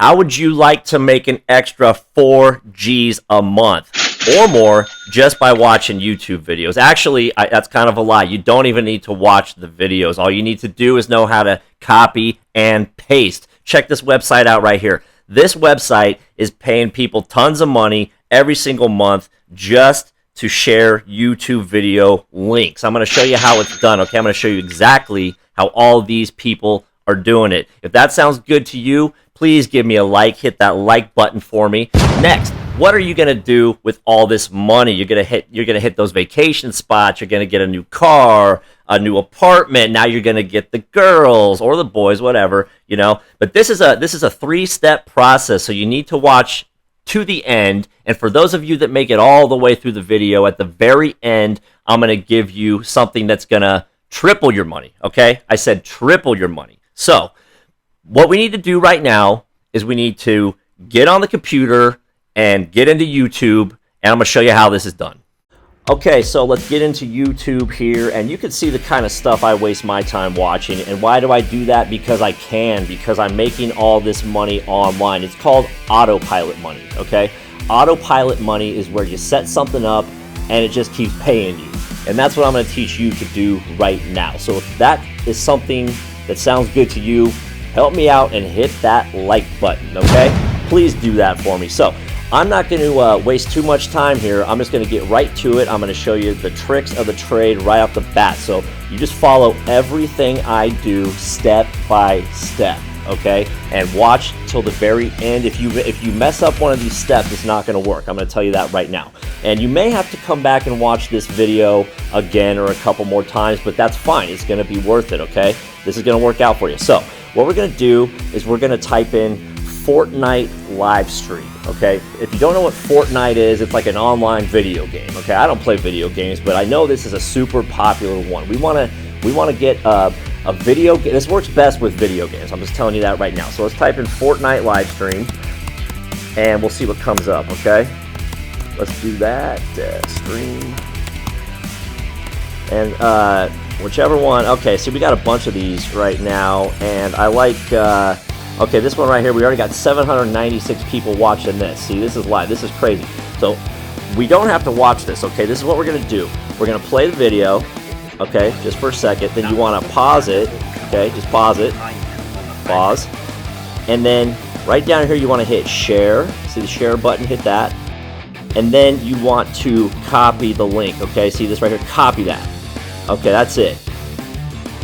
How would you like to make an extra 4 G's a month or more just by watching YouTube videos? Actually, that's kind of a lie. You don't even need to watch the videos. All you need to do is know how to copy and paste. Check this website out right here. This website is paying people tons of money every single month just to share YouTube video links. I'm going to show you how it's done, okay? I'm going to show you exactly how all these people are doing it. If that sounds good to you, please give me a like. Hit that like button for me. Next, what are you going to do with all this money? You're going to hit those vacation spots. You're going to get a new car, a new apartment. Now you're going to get the girls or the boys, whatever, you know. But this is a 3-step process, so you need to watch to the end. And for those of you that make it all the way through the video, at the very end, I'm going to give you something that's going to triple your money, okay? I said triple your money. So what we need to do right now is we need to get on the computer and get into YouTube, and I'm going to show you how this is done. Okay, so let's get into YouTube here, and you can see the kind of stuff I waste my time watching. And why do I do that? Because I can, because I'm making all this money online. It's called autopilot money, okay? Autopilot money is where you set something up and it just keeps paying you. And that's what I'm going to teach you to do right now. So if that is something that sounds good to you, help me out and hit that like button, okay? Please do that for me. So I'm not going to waste too much time here. I'm just going to get right to it. I'm going to show you the tricks of the trade right off the bat. So you just follow everything I do step by step, okay? And watch till the very end. If you mess up one of these steps, it's not going to work. I'm going to tell you that right now. And you may have to come back and watch this video again or a couple more times, but that's fine. It's going to be worth it, okay? This is going to work out for you. So what we're going to do is we're going to type in Fortnite live stream, okay? If you don't know what Fortnite is, it's like an online video game, okay? I don't play video games, but I know this is a super popular one. We want to get a video game. This works best with video games. I'm just telling you that right now. So let's type in Fortnite live stream, and we'll see what comes up, okay? Let's do that, stream, and whichever one. Okay, so we got a bunch of these right now, and I like, okay, this one right here, we already got 796 people watching this. See, this is live. This is crazy. So we don't have to watch this, okay? This is what we're going to do. We're going to play the video, okay, just for a second. Then you want to pause it, okay? Just pause it. Pause. And then right down here, you want to hit share. See the share button? Hit that. And then you want to copy the link, okay? See this right here? Copy that. Okay, that's it.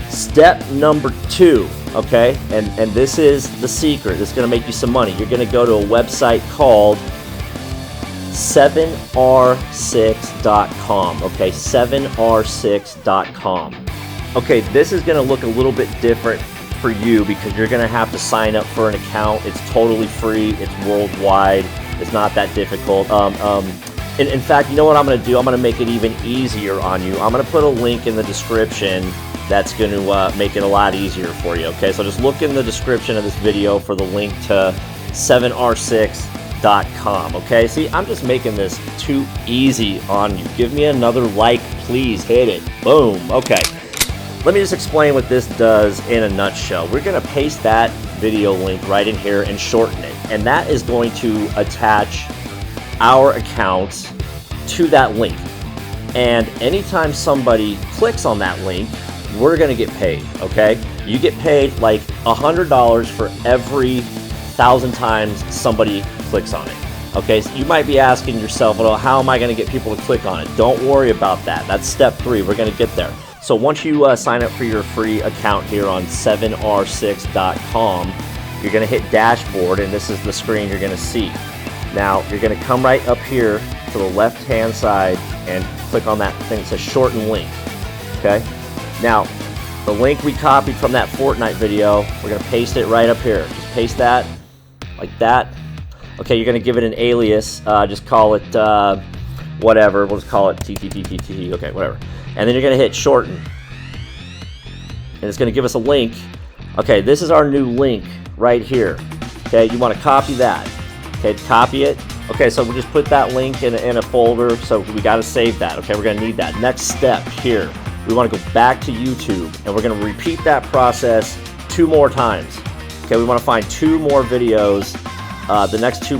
Step number 2, okay? And this is the secret. This is going to make you some money. You're going to go to a website called 7r6.com, okay? 7r6.com. Okay, this is going to look a little bit different for you because you're going to have to sign up for an account. It's totally free. It's worldwide. It's not that difficult. In fact, you know what I'm going to do? I'm going to make it even easier on you. I'm going to put a link in the description that's going to make it a lot easier for you, okay? So just look in the description of this video for the link to 7r6.com, okay? See, I'm just making this too easy on you. Give me another like, please. Hit it. Boom. Okay. Let me just explain what this does in a nutshell. We're going to paste that video link right in here and shorten it. And that is going to attach our accounts to that link. And anytime somebody clicks on that link, we're going to get paid, okay? You get paid like $100 for every 1,000 times somebody clicks on it, okay? So you might be asking yourself, well, how am I going to get people to click on it? Don't worry about that. That's step 3. We're going to get there. So once you sign up for your free account here on 7r6.com, you're going to hit dashboard, and this is the screen you're going to see. Now, you're going to come right up here to the left-hand side and click on that thing that says shorten link, okay? Now, the link we copied from that Fortnite video, we're going to paste it right up here. Just paste that like that. Okay, you're going to give it an alias. Just call it whatever. We'll just call it TTTTT. Okay, whatever. And then you're going to hit shorten. And it's going to give us a link. Okay, this is our new link right here. Okay, you want to copy that. Okay, copy it. Okay, so we'll just put that link in a folder. So we got to save that. Okay, we're going to need that. Next step here, we want to go back to YouTube, and we're going to repeat that process 2 more times. Okay, we want to find 2 more videos. The next 2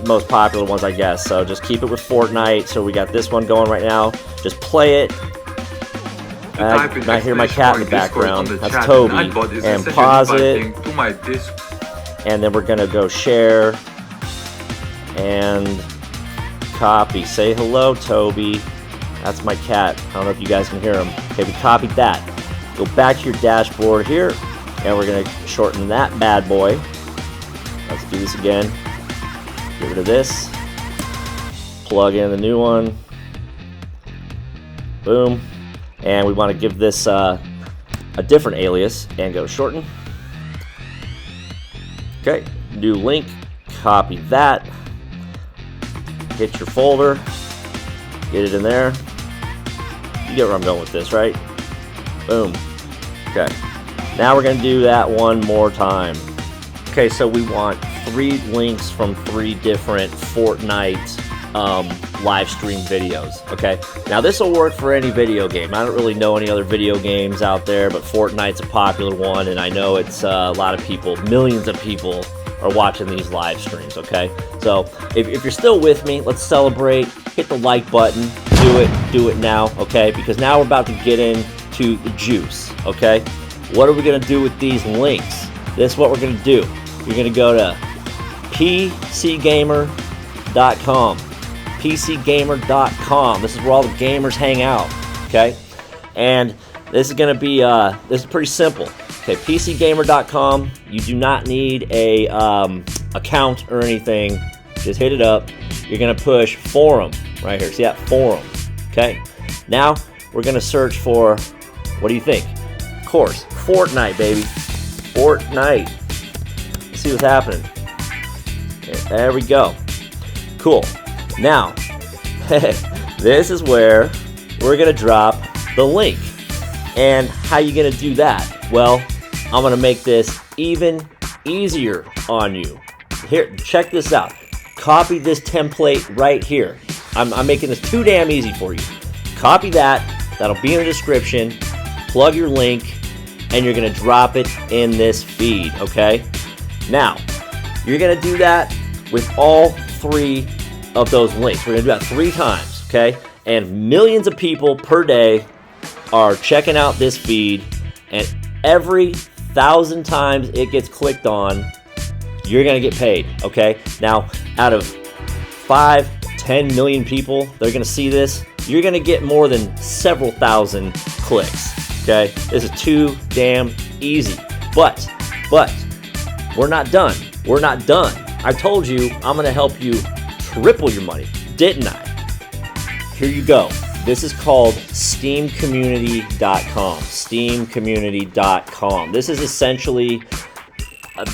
most popular ones, I guess. So just keep it with Fortnite. So we got this one going right now. Just play it. I hear my cat in the background. That's Toby. And pause it. And then we're gonna go share and copy. Say hello, Toby. That's my cat. I don't know if you guys can hear him. Okay, we copied that. Go back to your dashboard here, and we're gonna shorten that bad boy. Let's do this again. Get rid of this. Plug in the new one. Boom. And we want to give this a different alias and go shorten. Okay, new link. Copy that. Hit your folder. Get it in there. You get where I'm going with this, right? Boom. Okay. Now we're going to do that one more time. Okay, so we want 3 links from 3 different Fortnite live stream videos. Okay, now this will work for any video game. I don't really know any other video games out there, but Fortnite's a popular one, and I know it's a lot of people, millions of people are watching these live streams. Okay, so if you're still with me, let's celebrate. Hit the like button. Do it now. Okay, because now we're about to get into the juice. Okay, what are we gonna do with these links? This is what we're gonna do. You're gonna go to PCGamer.com. PCGamer.com. This is where all the gamers hang out. Okay, and this is gonna be this is pretty simple. Okay, PCGamer.com. You do not need a account or anything. Just hit it up. You're gonna push forum right here. See that forum? Okay. Now we're gonna search for. What do you think? Of course, Fortnite, baby. Fortnite. Let's see what's happening. Okay, there we go. Cool. Now, this is where we're gonna drop the link. And how you gonna do that? Well, I'm gonna make this even easier on you. Here, check this out. Copy this template right here. I'm making this too damn easy for you. Copy that. That'll be in the description. Plug your link, and you're gonna drop it in this feed. Okay. Now, you're gonna do that with all 3 of those links. We're gonna do that 3 times, okay? And millions of people per day are checking out this feed, and every 1,000 times it gets clicked on, you're gonna get paid, okay? Now, out of 5-10 million people that are gonna see this, you're gonna get more than several thousand clicks, okay? This is too damn easy. But we're not done. We're not done. I told you I'm gonna help you triple your money, didn't I? Here you go. This is called SteamCommunity.com. SteamCommunity.com. This is essentially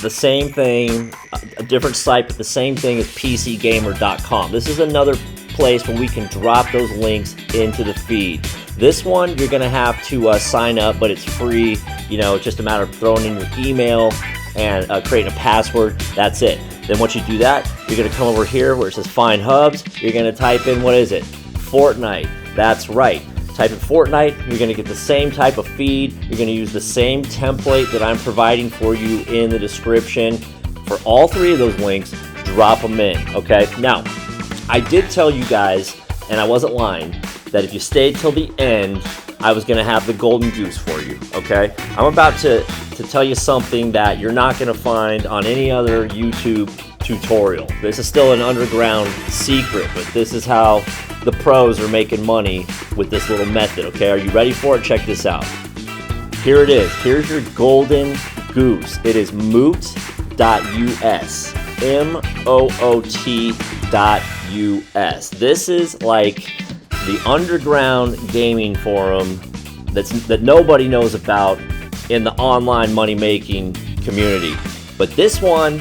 the same thing, a different site, but the same thing as PCGamer.com. This is another place where we can drop those links into the feed. This one, you're going to have to sign up, but it's free. You know, it's just a matter of throwing in your email and creating a password. That's it. Then once you do that, you're going to come over here where it says Find Hubs. You're going to type in, what is it? Fortnite. That's right. Type in Fortnite. You're going to get the same type of feed. You're going to use the same template that I'm providing for you in the description. For all 3 of those links, drop them in. Okay? Now, I did tell you guys, and I wasn't lying, that if you stayed till the end, I was going to have the golden goose for you. Okay? I'm about to tell you something that you're not going to find on any other YouTube tutorial. This is still an underground secret, but this is how the pros are making money with this little method. Okay, are you ready for it? Check this out. Here it is. Here's your golden goose. It is moot.us. moot.us. This is like the underground gaming forum that nobody knows about in the online money-making community. But this is where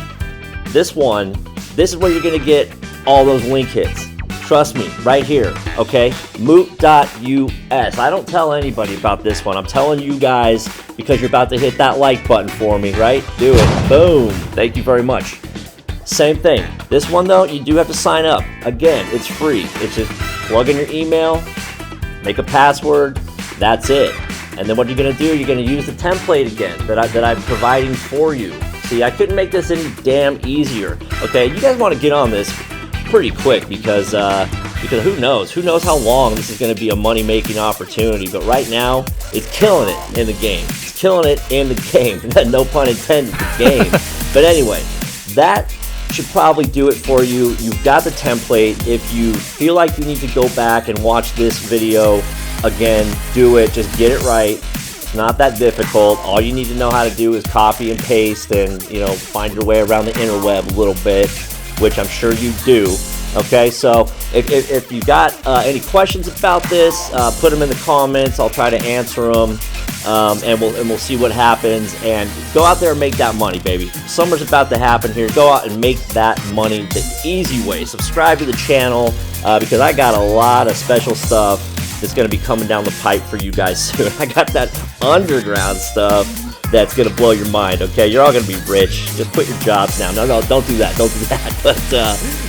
you're gonna get all those link hits. Trust me, right here, okay? Moot.us. I don't tell anybody about this one. I'm telling you guys because you're about to hit that like button for me, right? Do it. Boom. Thank you very much. Same thing. This one, though, you do have to sign up. Again, it's free. It's just plug in your email, make a password, that's it. And then what you're going to do, you're going to use the template again that I'm providing for you. See, I couldn't make this any damn easier. Okay, you guys want to get on this pretty quick because who knows how long this is going to be a money-making opportunity. But right now, it's killing it in the game. It's killing it in the game. No pun intended, the game. But anyway, that should probably do it for you. You've got the template. If you feel like you need to go back and watch this video again, do it. Just get it right. It's not that difficult. All you need to know how to do is copy and paste and, you know, find your way around the interweb a little bit, which I'm sure you do. Okay, so if you got any questions about this, put them in the comments. I'll try to answer them, and we'll see what happens. And go out there and make that money, baby. Summer's about to happen here. Go out and make that money the easy way. Subscribe to the channel because I got a lot of special stuff that's going to be coming down the pipe for you guys soon. I got that underground stuff that's going to blow your mind, okay? You're all going to be rich. Just quit your jobs now. No, don't do that. Don't do that. But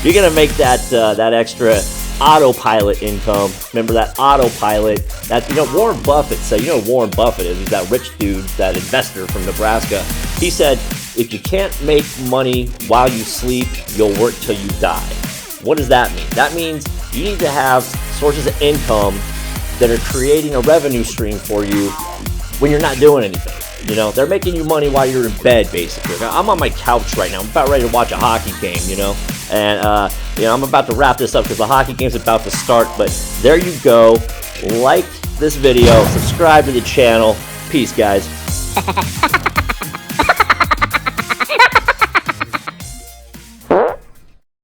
you're going to make that extra autopilot income. Remember that autopilot? That, you know, Warren Buffett said, you know what Warren Buffett is? He's that rich dude, that investor from Nebraska. He said, if you can't make money while you sleep, you'll work till you die. What does that mean? That means you need to have sources of income that are creating a revenue stream for you when you're not doing anything. You know, they're making you money while you're in bed, basically. I'm on my couch right now. I'm about ready to watch a hockey game, you know. And, you know, I'm about to wrap this up because the hockey game's about to start. But there you go. Like this video. Subscribe to the channel. Peace, guys.